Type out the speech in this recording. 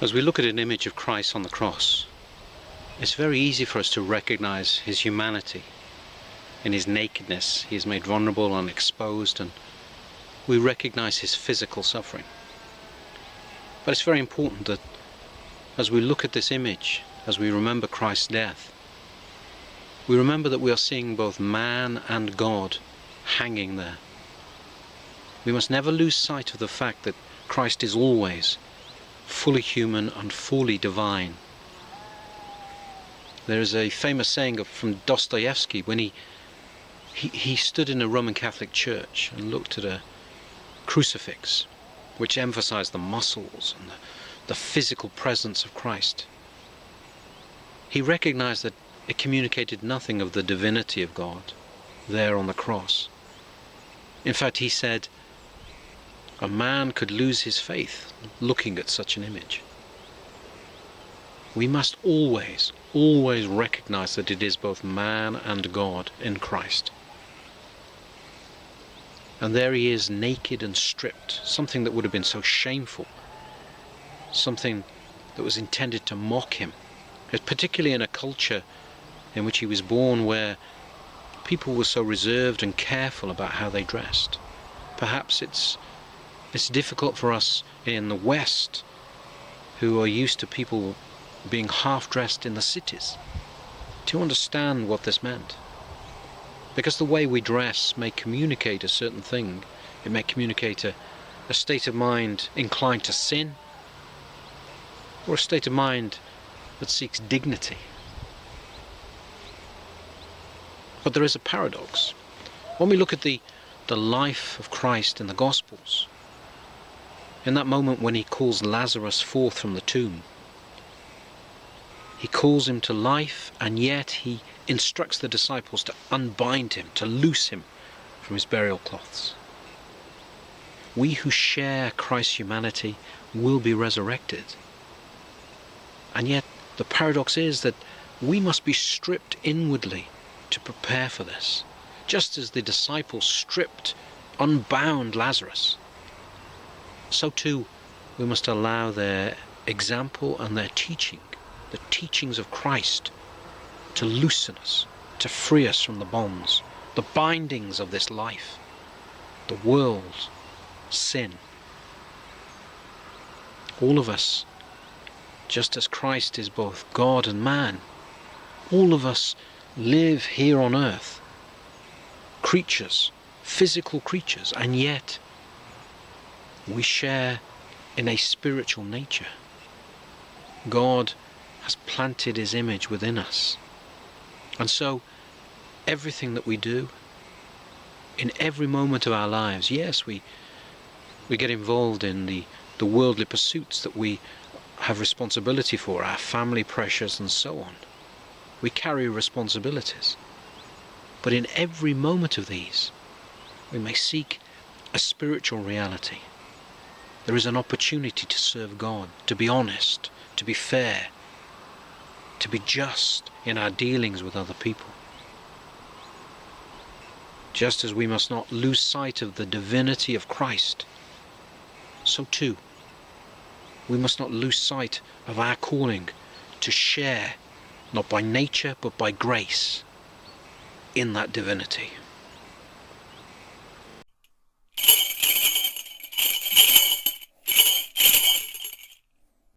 As we look at an image of Christ on the cross, it's very easy for us to recognize his humanity. In his nakedness, he is made vulnerable and exposed, and we recognize his physical suffering. But it's very important that as we look at this image, as we remember Christ's death, we remember that we are seeing both man and God hanging there. We must never lose sight of the fact that Christ is always fully human and fully divine. There is a famous saying from Dostoevsky when he stood in a Roman Catholic church and looked at a crucifix which emphasized the muscles and the physical presence of Christ. He recognized that it communicated nothing of the divinity of God there on the cross. In fact, he said, a man could lose his faith looking at such an image. We must always recognize that it is both man and God in Christ. And there he is, naked and stripped, something that would have been so shameful, something that was intended to mock him, particularly in a culture in which he was born where people were so reserved and careful about how they dressed. Perhaps it's difficult for us in the West, who are used to people being half-dressed in the cities, to understand what this meant. Because the way we dress may communicate a certain thing. It may communicate a state of mind inclined to sin, or a state of mind that seeks dignity. But there is a paradox. When we look at the life of Christ in the Gospels, in that moment when he calls Lazarus forth from the tomb, he calls him to life, and yet he instructs the disciples to unbind him, to loose him from his burial cloths. We who share Christ's humanity will be resurrected. And yet the paradox is that we must be stripped inwardly to prepare for this, just as the disciples stripped, unbound Lazarus. So too we must allow their example and their teaching, the teachings of Christ, to loosen us, to free us from the bonds, the bindings of this life, the world, sin. All of us, just as Christ is both God and man, all of us live here on earth, creatures, physical creatures, and yet we share in a spiritual nature. God has planted his image within us. And so everything that we do, in every moment of our lives, yes, we get involved in the worldly pursuits that we have responsibility for, our family pressures and so on. We carry responsibilities. But in every moment of these, we may seek a spiritual reality. There is an opportunity to serve God, to be honest, to be fair, to be just in our dealings with other people. Just as we must not lose sight of the divinity of Christ, so too we must not lose sight of our calling to share, not by nature but by grace, in that divinity.